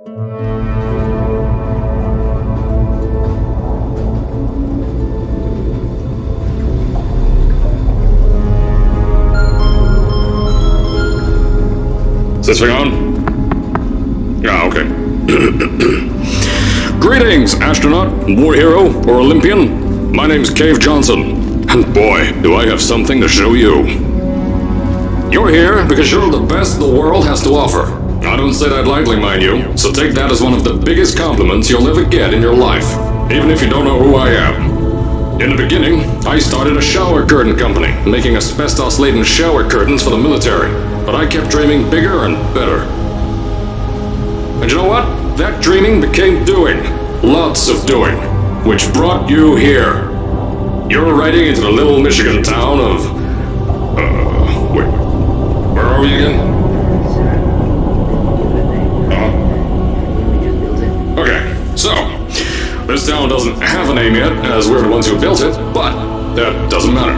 Is this thing on? Ah, okay. Greetings, astronaut, war hero, or Olympian. My name's Cave Johnson, and boy, do I have something to show you. You're here because you're the best the world has to offer. I don't say that lightly, mind you, so take that as one of the biggest compliments you'll ever get in your life, even if you don't know who I am. In the beginning, I started a shower curtain company, making asbestos-laden shower curtains for the military, but I kept dreaming bigger and better. And you know what? That dreaming became doing. Lots of doing. Which brought you here. You're riding into the little Michigan town of... wait. Where are we again? Okay, so... this town doesn't have a name yet, as we're the ones who built it, but that doesn't matter.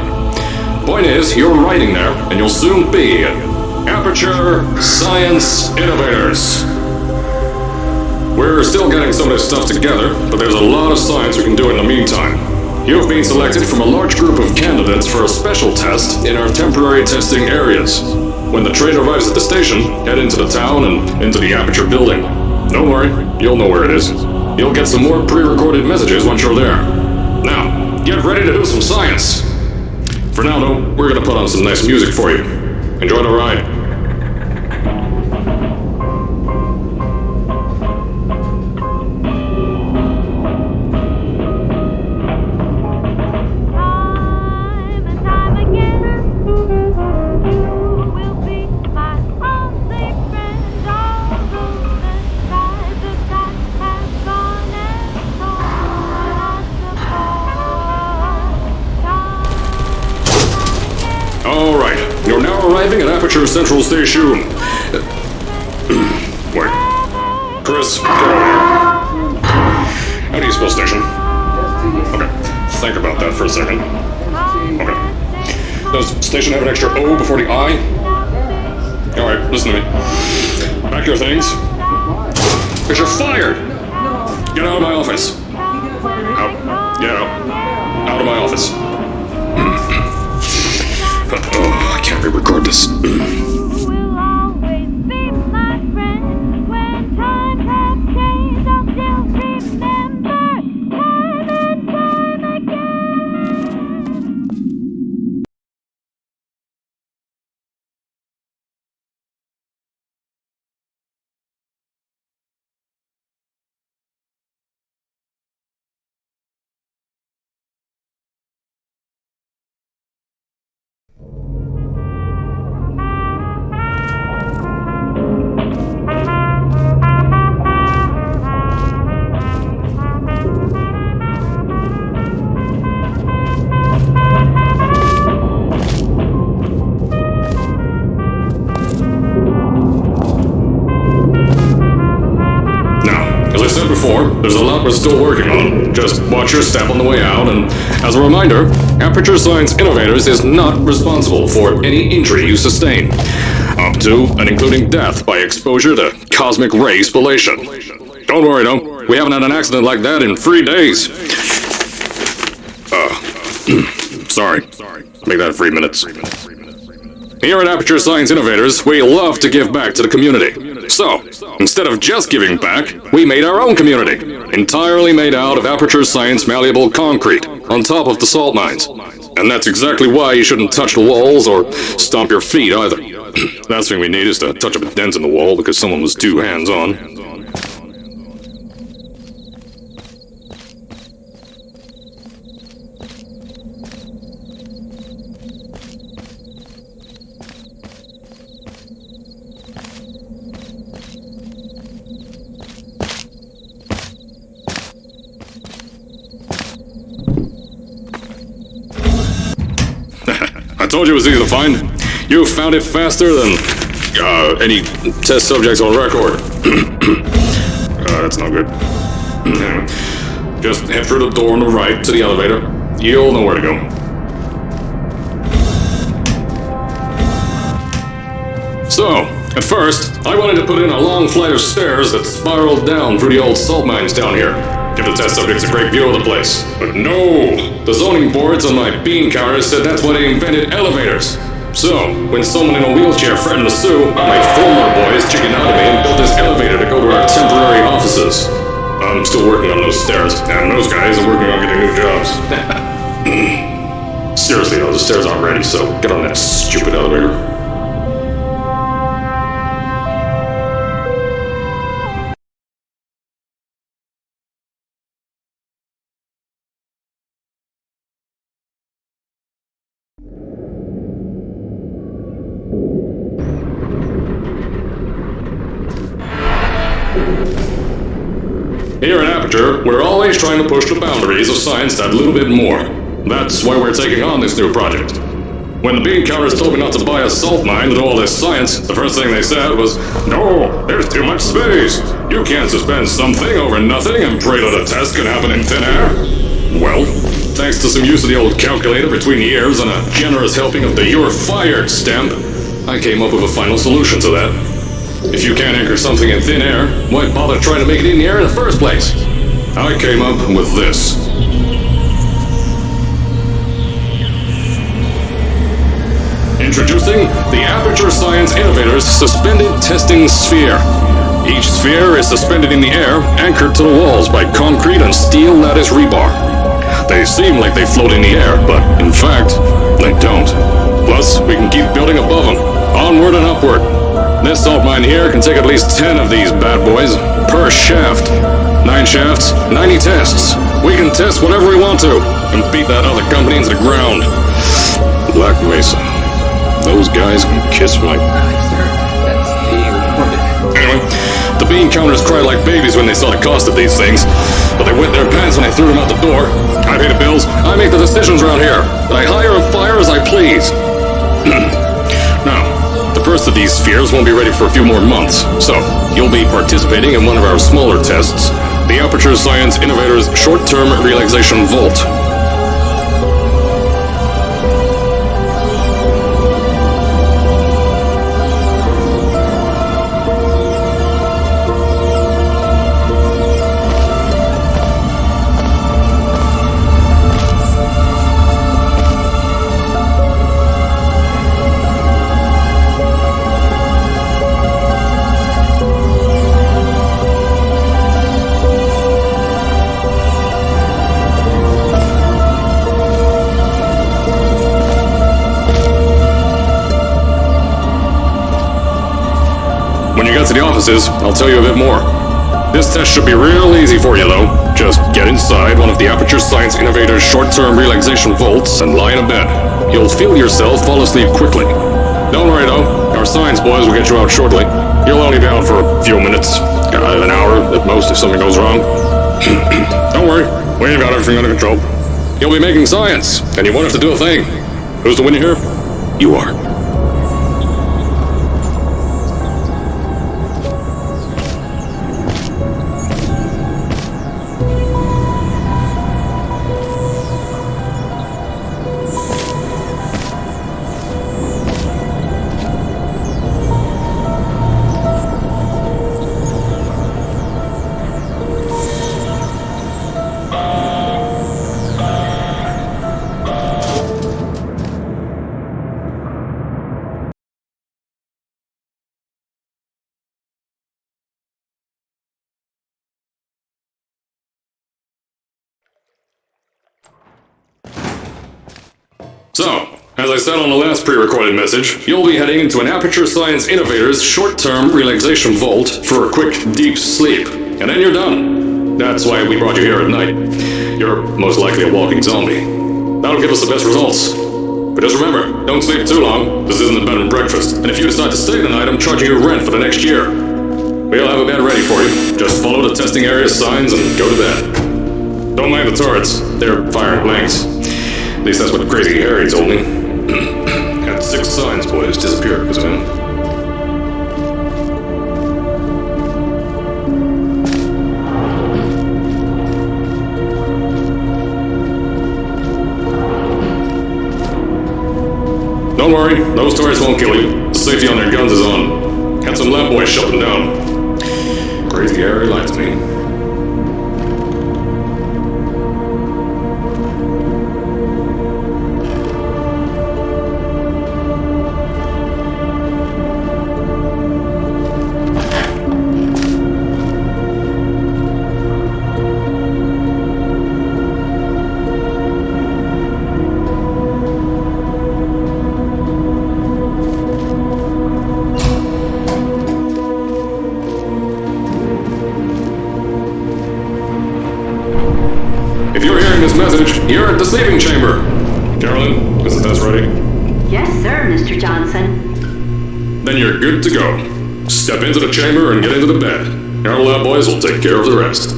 Point is, you're riding there, and you'll soon be at Aperture Science Innovators. We're still getting some of this stuff together, but there's a lot of science we can do in the meantime. You've been selected from a large group of candidates for a special test in our temporary testing areas. When the train arrives at the station, head into the town and into the Aperture building. Don't worry, you'll know where it is. You'll get some more pre-recorded messages once you're there. Now, get ready to do some science. For now, though, we're gonna put on some nice music for you. Enjoy the ride. You're now arriving at Aperture Central Station. Wait. Chris, get over here. How do you spell station? Okay, think about that for a second. Okay. Does station have an extra O before the I? Alright, listen to me. Pack your things. Because you're fired! Get out of my office. Out. Get out. Out of my office. Oh, I can't re-record this. There's a lot we're still working on. Just watch your step on the way out, and as a reminder, Aperture Science Innovators is not responsible for any injury you sustain, up to and including death by exposure to cosmic ray spallation. Don't worry, though. We haven't had an accident like that in 3 days. Sorry. Make that 3 minutes. Here at Aperture Science Innovators, we love to give back to the community. So, instead of just giving back, we made our own community, entirely made out of Aperture Science malleable concrete, on top of the salt mines. And that's exactly why you shouldn't touch the walls or stomp your feet either. Last thing we need is to touch up a dent in the wall because someone was too hands-on. I told you it was easy to find. You found it faster than any test subjects on record. That's not good. Just head through the door on the right to the elevator. You'll know where to go. So, At first, I wanted to put in a long flight of stairs that spiraled down through the old salt mines down here. Give the test subjects a great view of the place. But no! The zoning boards on my bean counters said that's why they invented elevators. So, when someone in a wheelchair threatened to sue, my former boys chickened out of me and built this elevator to go to our temporary offices. I'm still working on those stairs, and those guys are working on getting new jobs. Seriously though, the stairs aren't ready, so get on that stupid elevator. Here at Aperture, we're always trying to push the boundaries of science that little bit more. That's why we're taking on this new project. When the bean counters told me not to buy a salt mine to do all this science, the first thing they said was, "No, there's too much space. You can't suspend something over nothing and pray that a test can happen in thin air." Well, thanks to some use of the old calculator between the ears and a generous helping of the "You're Fired" stamp, I came up with a final solution to that. If you can't anchor something in thin air, why bother trying to make it in the air in the first place? I came up with this. Introducing the Aperture Science Innovators Suspended Testing Sphere. Each sphere is suspended in the air, anchored to the walls by concrete and steel lattice rebar. They seem like they float in the air, but in fact, they don't. Plus, we can keep building above them, onward and upward. This salt mine here can take at least 10 of these bad boys per shaft. 9 shafts, 90 tests. We can test whatever we want to and beat that other company into the ground. Black Mesa. Those guys can kiss my... Anyway, the bean counters cried like babies when they saw the cost of these things, but they wet their pants when I threw them out the door. I pay the bills, I make the decisions around here, and I hire and fire as I please. Now, the first of these spheres won't be ready for a few more months, so you'll be participating in one of our smaller tests, the Aperture Science Innovators Short-Term Relaxation Vault. When you get to the offices, I'll tell you a bit more. This test should be real easy for you, though. Just get inside one of the Aperture Science Innovators short-term relaxation vaults and lie in a bed. You'll feel yourself fall asleep quickly. Don't worry, though. Our science boys will get you out shortly. You'll only be out for a few minutes. An hour at most if something goes wrong. Don't worry. We've got everything under control. You'll be making science, and you won't have to do a thing. Who's the winner here? You are. So, as I said on the last pre-recorded message, you'll be heading into an Aperture Science Innovators short-term relaxation vault for a quick, deep sleep. And then you're done. That's why we brought you here at night. You're most likely a walking zombie. That'll give us the best results. But just remember, don't sleep too long. This isn't a bed and breakfast. And if you decide to stay the night, I'm charging you rent for the next year. We'll have a bed ready for you. Just follow the testing area signs and go to bed. Don't mind the turrets. They're firing blanks. At least that's what Crazy Harry told me. Had 6 science boys disappear because of him. Don't worry, those turrets won't kill you. The safety on their guns is on. Had some lab boys shut them down. Crazy Harry lied to me. You're at the sleeping chamber. Carolyn, is the test ready? Yes, sir, Mr. Johnson. Then you're good to go. Step into the chamber and get into the bed. Our lab boys will take care of the rest.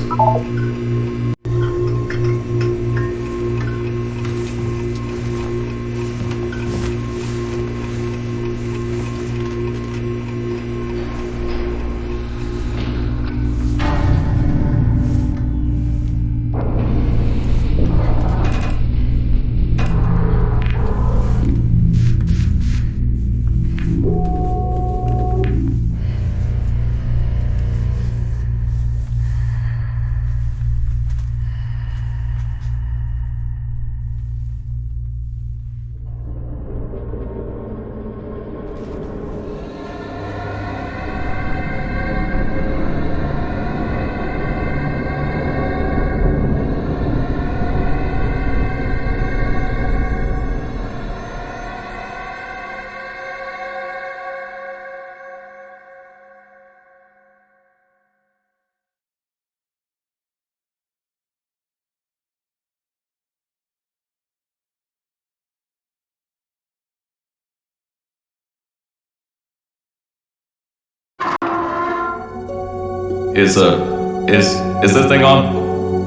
Is this thing on?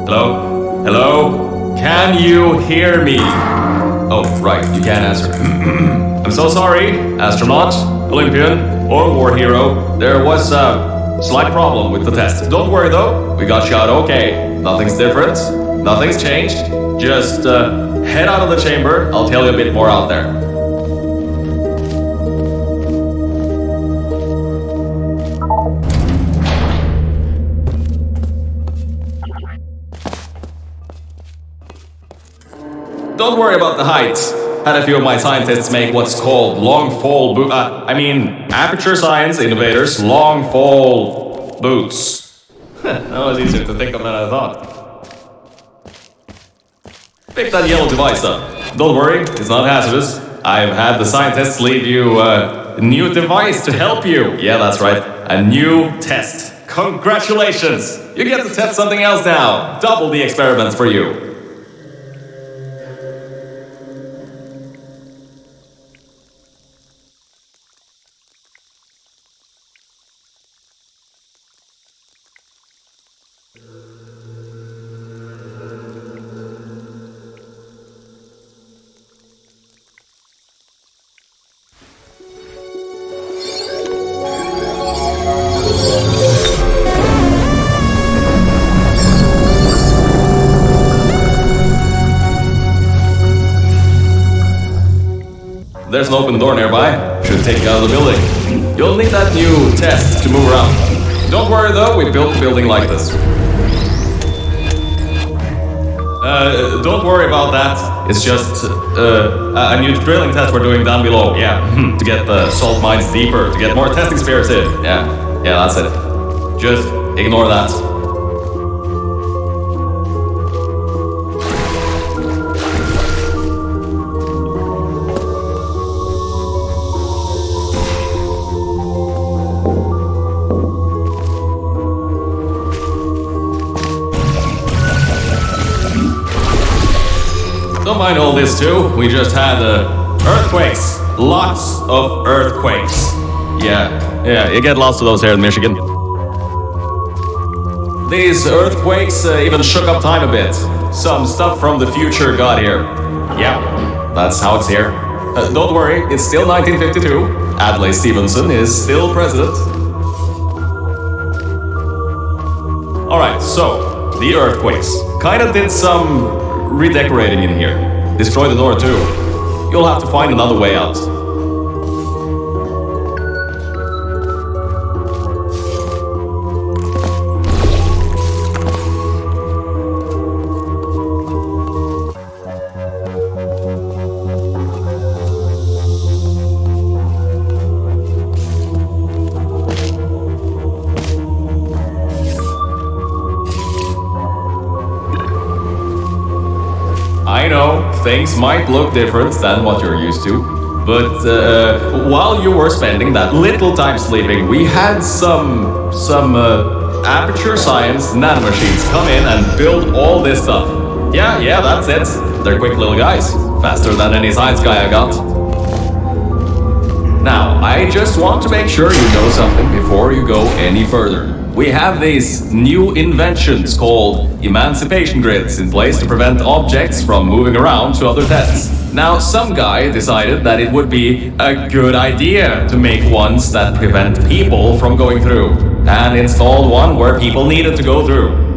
Hello? Hello? Can you hear me? Oh, right, you can't answer. I'm so sorry, astronaut, Olympian, or war hero. There was a slight problem with the test. Don't worry though, we got shot okay. Nothing's different, nothing's changed. Just head out of the chamber, I'll tell you a bit more out there. Don't worry about the height. Had a few of my scientists make what's called long fall aperture science innovators long fall boots. That was easier to think of than I thought. Pick that yellow device up. Don't worry, it's not hazardous. I've had the scientists leave you a new device to help you. Yeah, that's right, a new test. Congratulations! You get to test something else now. Double the experiments for you. There's an open door nearby. Should take you out of the building. You'll need that new test to move around. Don't worry though, we built the building like this. Don't worry about that. It's just a new drilling test we're doing down below. Yeah, to get the salt mines deeper, to get more testing spares in. Yeah, that's it. Just ignore that. Don't mind all this too, we just had earthquakes. Lots of earthquakes. Yeah, you get lots of those here in Michigan. These earthquakes even shook up time a bit. Some stuff from the future got here. Yeah, that's how it's here. Don't worry, it's still 1952. Adlai Stevenson is still president. Alright, so, the earthquakes. Kinda did some redecorating in here. Destroy the door too. You'll have to find another way out. things might look different than what you're used to. But while you were spending that little time sleeping, we had some Aperture Science nanomachines come in and build all this stuff. Yeah, that's it. They're quick little guys. Faster than any science guy I got. Now, I just want to make sure you know something before you go any further. We have these new inventions called emancipation grids in place to prevent objects from moving around to other tests. Now, some guy decided that it would be a good idea to make ones that prevent people from going through, and installed one where people needed to go through.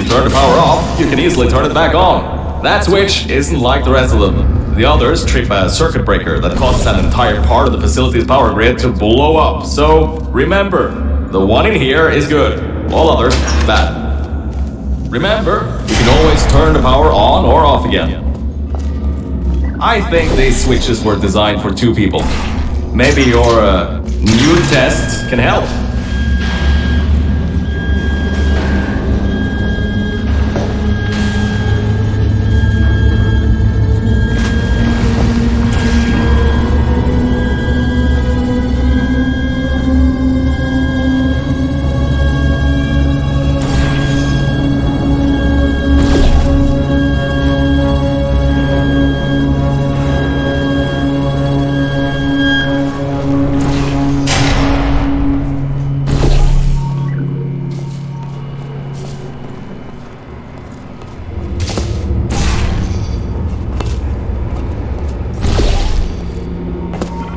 Turn the power off, you can easily turn it back on. That switch isn't like the rest of them. The others trip a circuit breaker that causes an entire part of the facility's power grid to blow up. So remember, the one in here is good, all others bad. Remember, you can always turn the power on or off again. I think these switches were designed for two people. Maybe your new test can help.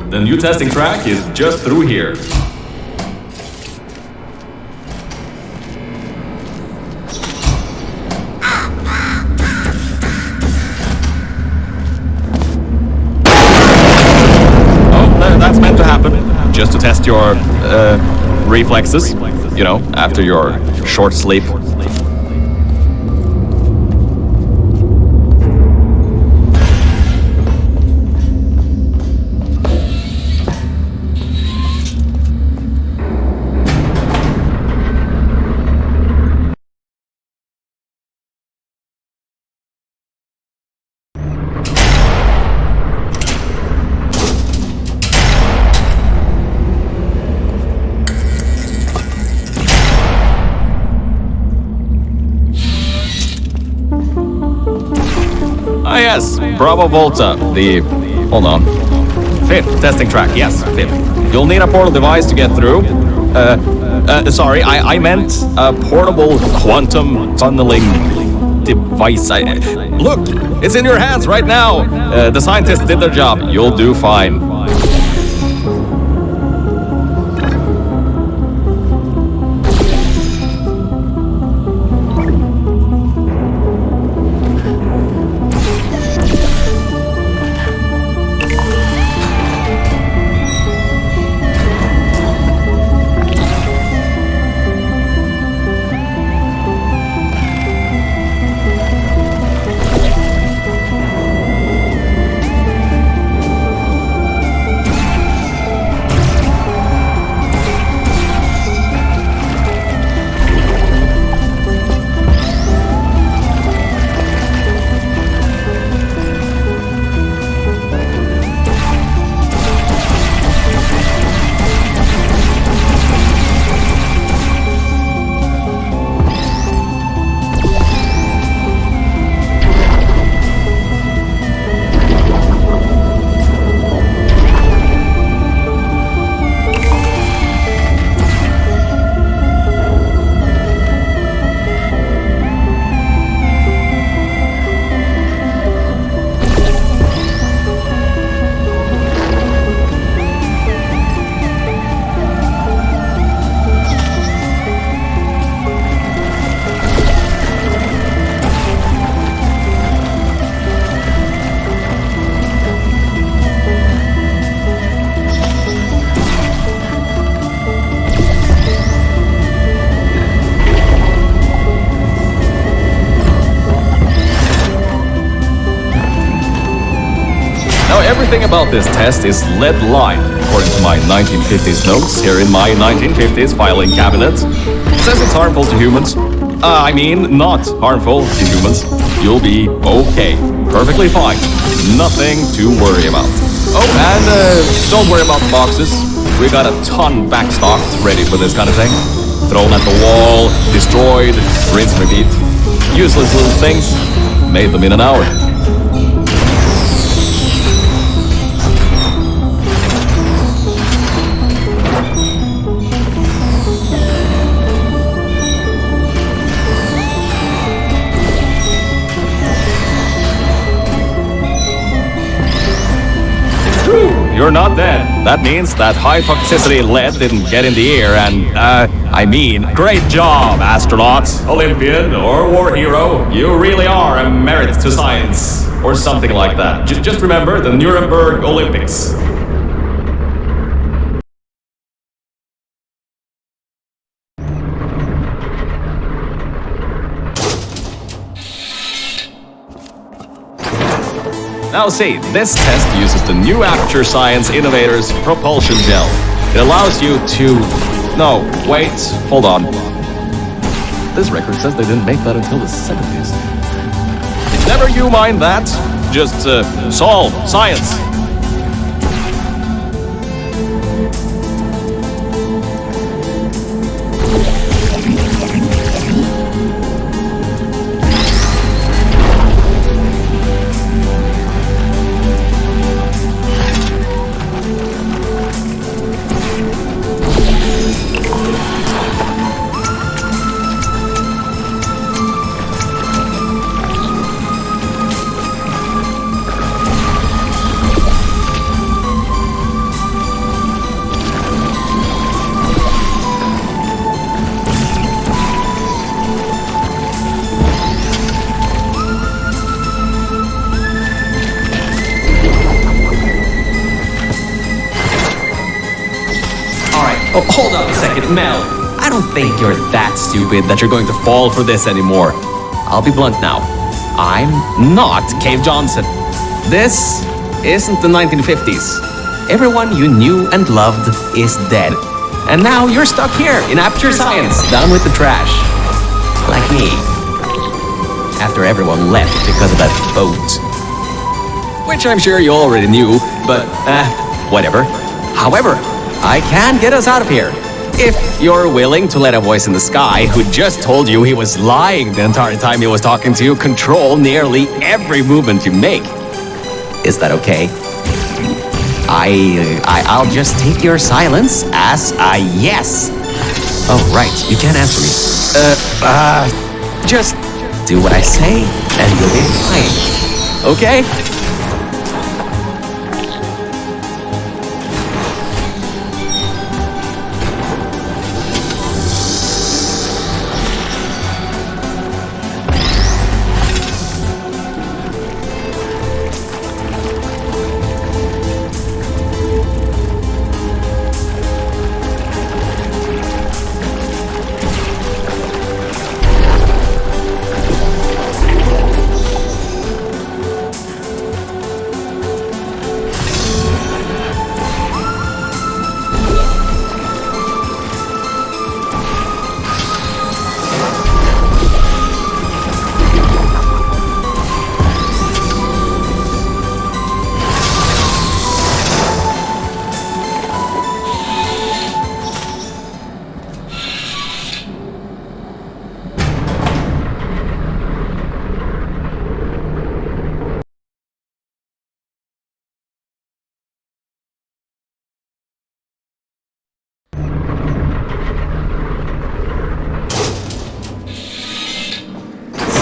The new testing track is just through here. Oh, that's meant to happen. Just to test your reflexes, you know, after your short sleep. Ah yes, Bravo Volta, hold on, 5th testing track, yes, 5th. You'll need a portal device to get through. Sorry, I meant a portable quantum tunneling device. Look, it's in your hands right now. The scientists did their job. You'll do fine. Everything about this test is lead line, according to my 1950s notes here in my 1950s filing cabinet. It says it's harmful to humans. I mean, not harmful to humans. You'll be okay. Perfectly fine. Nothing to worry about. Oh, and don't worry about the boxes. We got a ton backstocked, ready for this kind of thing. Thrown at the wall, destroyed, rinse, repeat. Useless little things. Made them in an hour. You're not dead. That means that high toxicity lead didn't get in the air and, I mean, great job, astronaut, Olympian, or war hero. You really are a merit to science. Or something like that. Just remember the Nuremberg Olympics. Now see, this test uses the new Aperture Science Innovators Propulsion Gel. It allows you to... No, wait, hold on. This record says they didn't make that until the 70s. Never you mind that. Just, solve science. Oh, hold up a second, Mel. I don't think you're that stupid that you're going to fall for this anymore. I'll be blunt now. I'm not Cave Johnson. This isn't the 1950s. Everyone you knew and loved is dead. And now you're stuck here in Aperture Science, down with the trash. Like me. After everyone left because of that boat. Which I'm sure you already knew, but, whatever. However, I can get us out of here. If you're willing to let a voice in the sky who just told you he was lying the entire time he was talking to you control nearly every movement you make. Is that okay? I'll just take your silence as a yes. Oh, right, you can't answer me. Just do what I say and you'll be fine. Okay?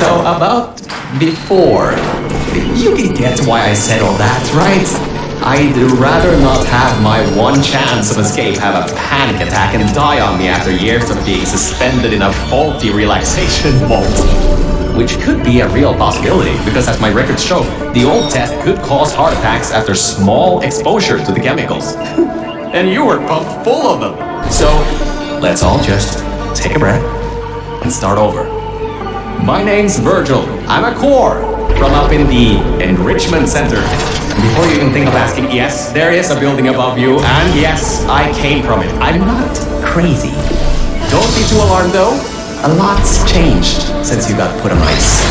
So about before, you can get why I said all that, right? I'd rather not have my one chance of escape have a panic attack and die on me after years of being suspended in a faulty relaxation vault. Which could be a real possibility, because as my records show, the old test could cause heart attacks after small exposure to the chemicals. And you were pumped full of them. So, let's all just take a breath and start over. My name's Virgil. I'm a core. from up in the enrichment center. And before you even think of asking, yes, there is a building above you, and yes, I came from it. I'm not crazy. Don't be too alarmed though. A lot's changed since you got put on ice.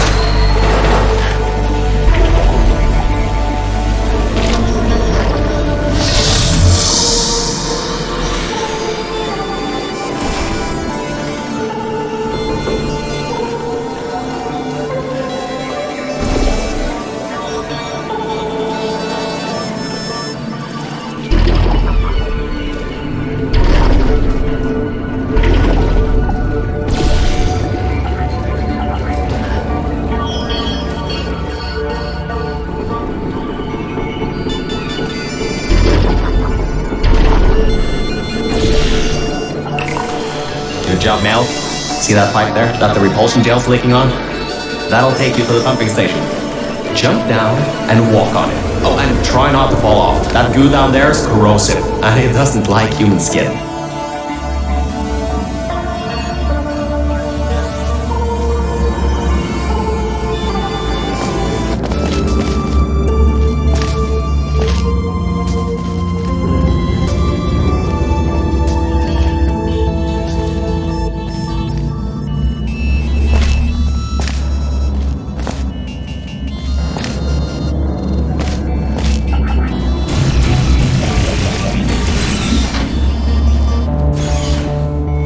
Good job, Mel. See that pipe there that the repulsion gel's leaking on? That'll take you to the pumping station. Jump down and walk on it. Oh, and try not to fall off. That goo down there is corrosive, and it doesn't like human skin.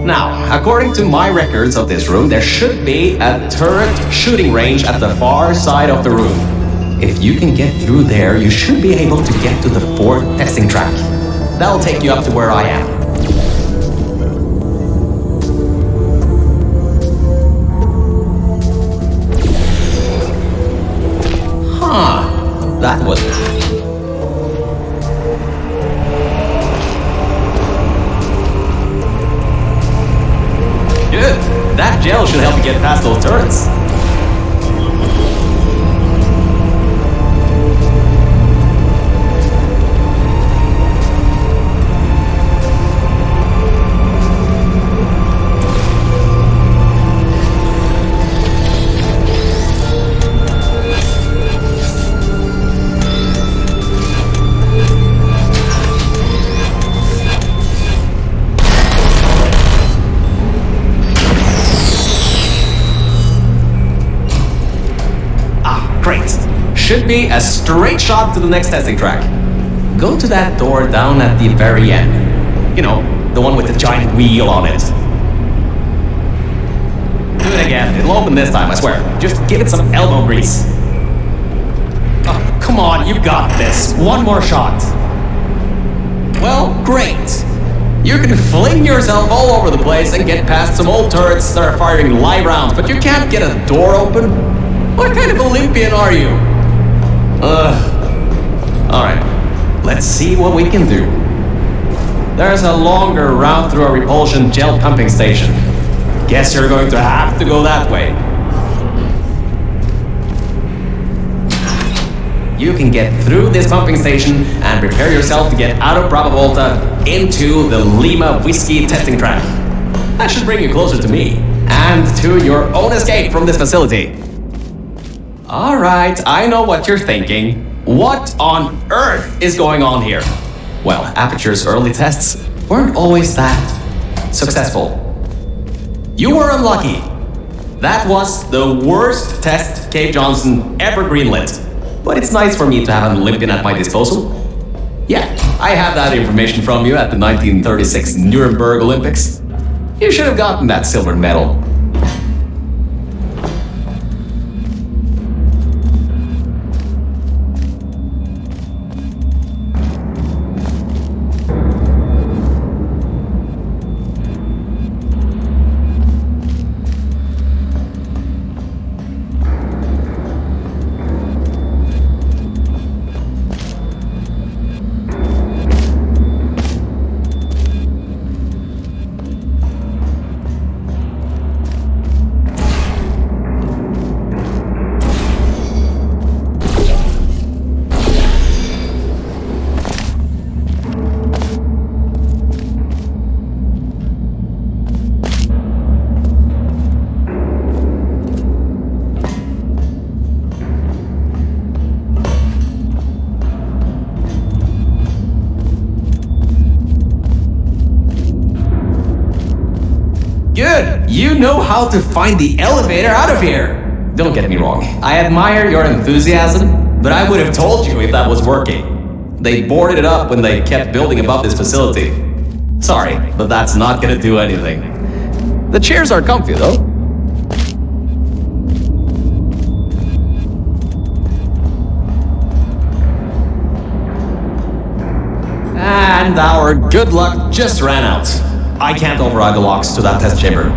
Now, according to my records of this room, there should be a turret shooting range at the far side of the room. If you can get through there, you should be able to get to the 4th testing track. That'll take you up to where I am. Huh, that was... Good. That gel should help you get past those turrets. Should be a straight shot to the next testing track. Go to that door down at the very end. You know, the one with the giant wheel on it. Do it again. It'll open this time, I swear. Just give it some elbow grease. Oh, come on, you got this. One more shot. Well, great. You can fling yourself all over the place and get past some old turrets that are firing live rounds, but you can't get a door open? What kind of Olympian are you? Alright, let's see what we can do. There's a longer route through a repulsion gel pumping station. Guess you're going to have to go that way. You can get through this pumping station and prepare yourself to get out of Bravo Volta into the Lima Whiskey testing track. That should bring you closer to me and to your own escape from this facility. Alright, I know what you're thinking. What on earth is going on here? Well, Aperture's early tests weren't always that successful. You were unlucky. That was the worst test Cave Johnson ever greenlit. But it's nice for me to have an Olympian at my disposal. Yeah, I have that information from you at the 1936 Nuremberg Olympics. You should have gotten that silver medal. Good! You know how to find the elevator out of here! Don't get me wrong, I admire your enthusiasm, but I would have told you if that was working. They boarded it up when they kept building above this facility. Sorry, but that's not gonna do anything. The chairs are comfy though. And our good luck just ran out. I can't override the locks to that test chamber.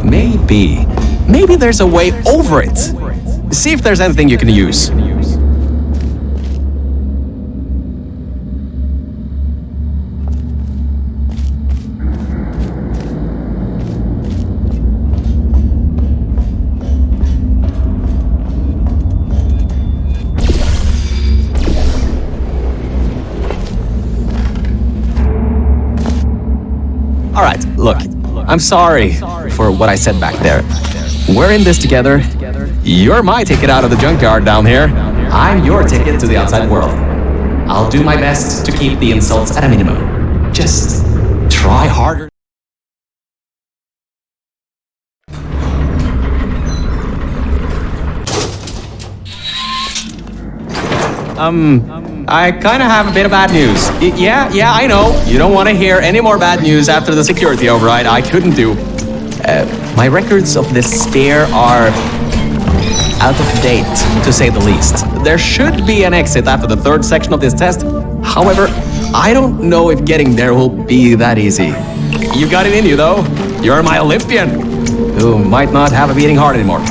Maybe there's a way over it. See if there's anything you can use. Alright, look, I'm sorry for what I said back there. We're in this together. You're my ticket out of the junkyard down here. I'm your ticket to the outside world. I'll do my best to keep the insults at a minimum. Just try harder. I kinda have a bit of bad news. Yeah, I know. You don't want to hear any more bad news after the security override. I couldn't do. My records of this sphere are out of date, to say the least. There should be an exit after the third section of this test. However, I don't know if getting there will be that easy. You got it in you, though. You're my Olympian, who might not have a beating heart anymore.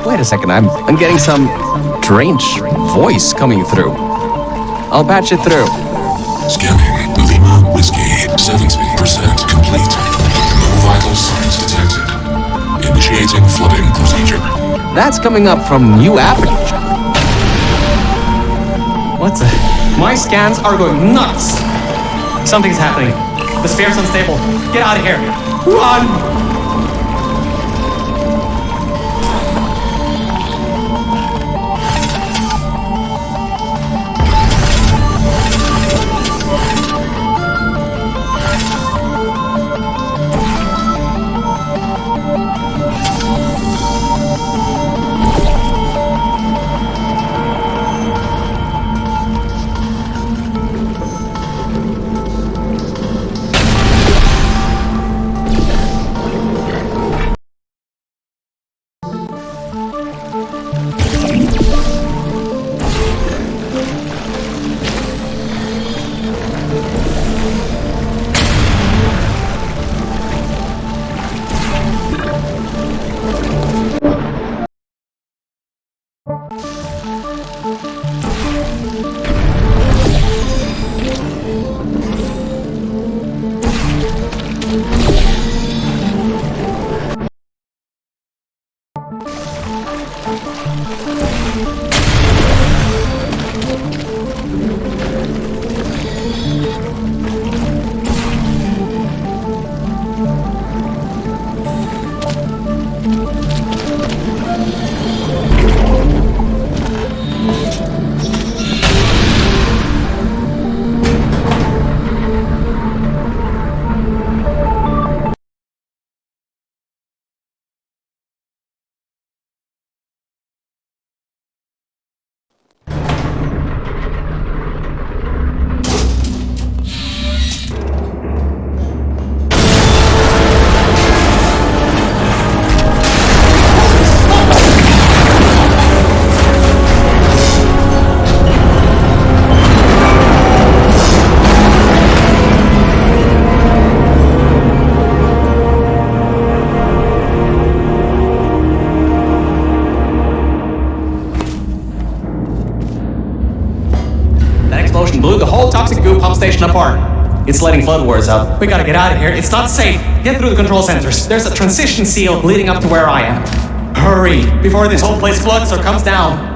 Wait a second, I'm getting some strange voice coming through. I'll patch it through. Scanning Lima Whiskey, 70% complete. No vital signs detected. Initiating flooding procedure. That's coming up from new aperture. What the? My scans are going nuts. Something's happening. The sphere's unstable. Get out of here. Run! Blew the whole toxic goo pump station apart. It's letting flood waters out. We gotta get out of here. It's not safe. Get through the control centers. There's a transition seal leading up to where I am. Hurry, before this whole place floods or comes down.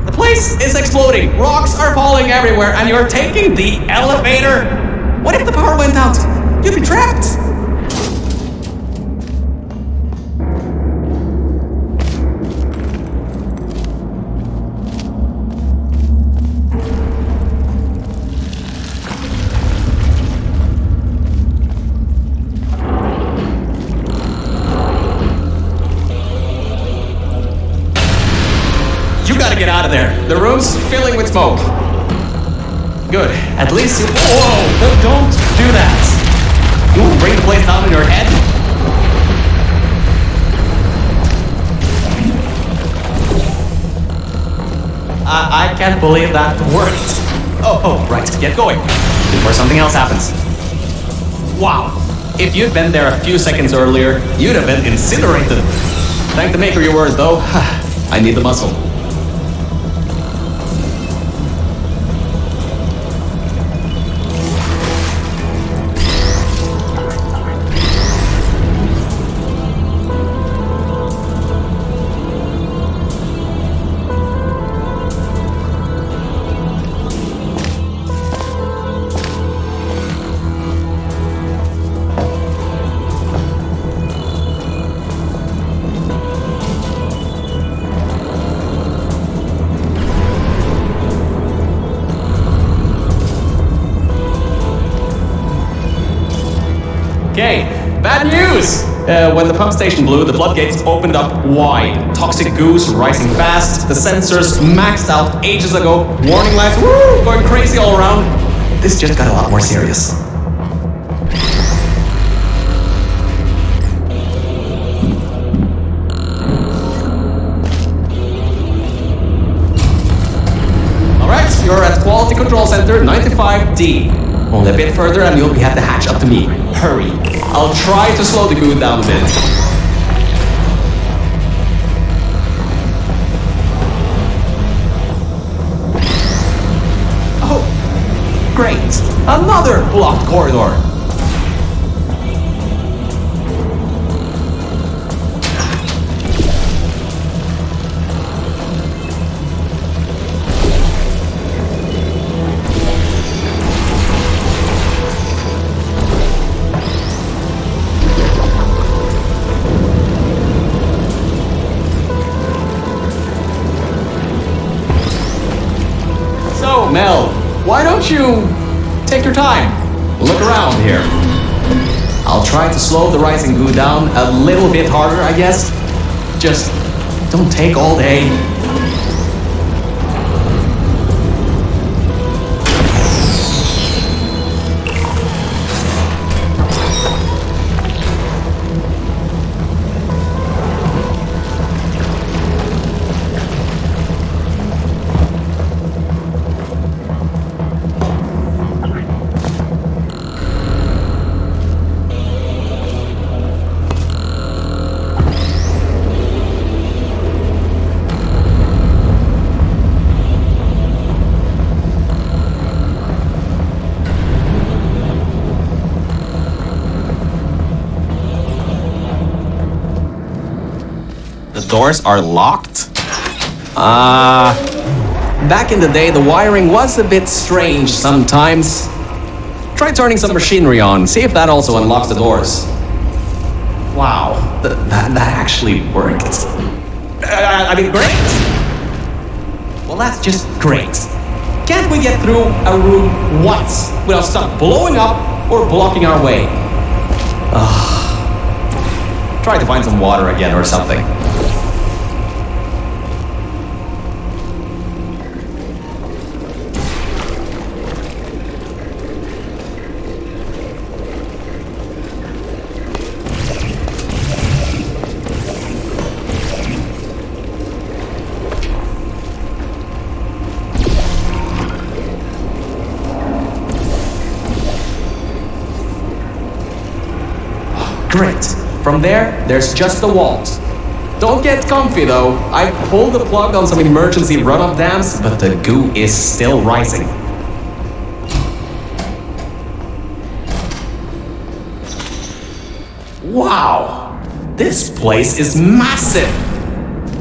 The place is exploding. Rocks are falling everywhere, and you're taking the elevator? What if the power went out? You'd be trapped! You gotta get out of there. The room's filling with smoke. Good. At least you... Whoa! Don't do that! You will bring the place down in your head? I can't believe that worked. Oh, right. Get going. Before something else happens. Wow. If you'd been there a few seconds earlier, you'd have been incinerated. Thank the maker your word, though. I need the muscle. Okay, bad news! When the pump station blew, the floodgates opened up wide. Toxic goos rising fast, the sensors maxed out ages ago, warning lights going crazy all around. This just got a lot more serious. Alright, you're at Quality Control Center 95D. Only a bit further and you'll be at the hatch up to me. Hurry. I'll try to slow the goo down a bit. Great! Another blocked corridor! So, Mel, why don't you take your time? Look around here. I'll try to slow the rising goo down a little bit harder, I guess. Just don't take all day. Doors are locked? Back in the day, the wiring was a bit strange sometimes. Try turning some machinery on, see if that also unlocks the doors. Wow, that actually worked. I mean, great! Well, that's just great. Can't we get through a room once without stuff blowing up or blocking our way? Try to find some water again or something. Great. From there's just the walls. Don't get comfy though. I pulled the plug on some emergency run-up dams, but the goo is still rising. Wow! This place is massive!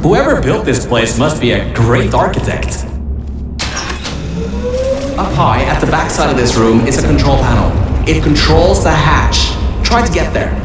Whoever built this place must be a great architect. Up high, at the back side of this room, is a control panel. It controls the hatch. Try to get there.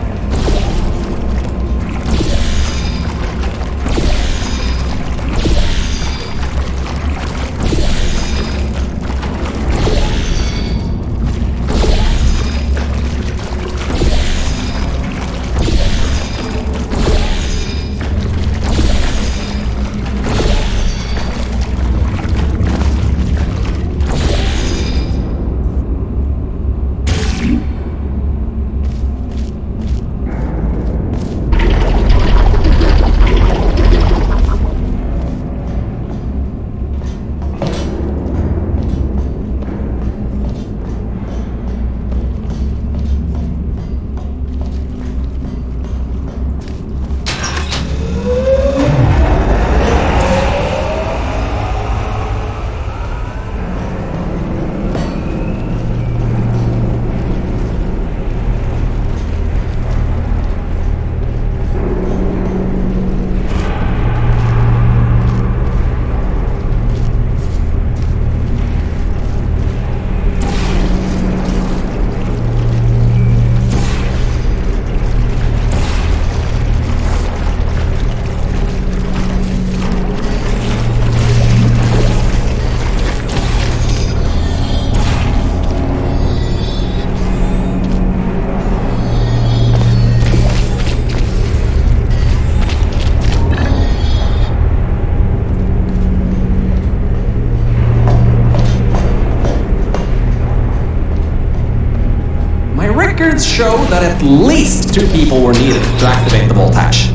Records show that at least 2 people were needed to activate the vault hatch.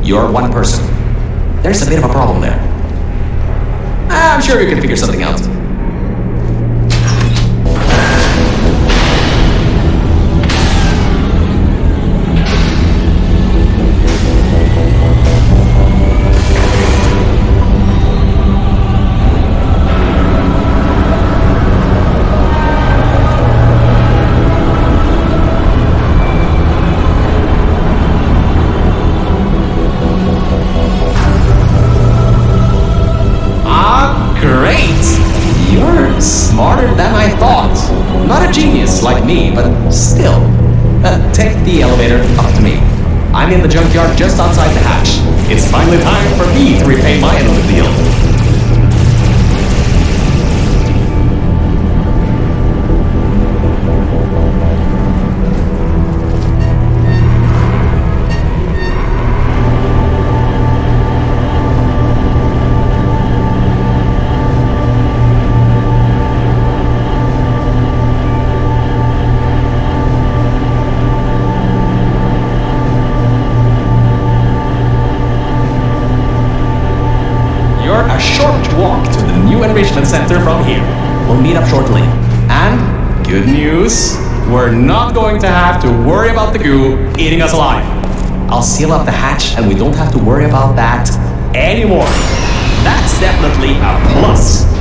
You're one person. There's a bit of a problem there. I'm sure you can figure something out. me, but still. Take the elevator up to me. I'm in the junkyard just outside the hatch. It's finally time for me to repay my end of the deal. A short walk to the new enrichment center from here. We'll meet up shortly. And good news, we're not going to have to worry about the goo eating us alive. I'll seal up the hatch and we don't have to worry about that anymore. That's definitely a plus.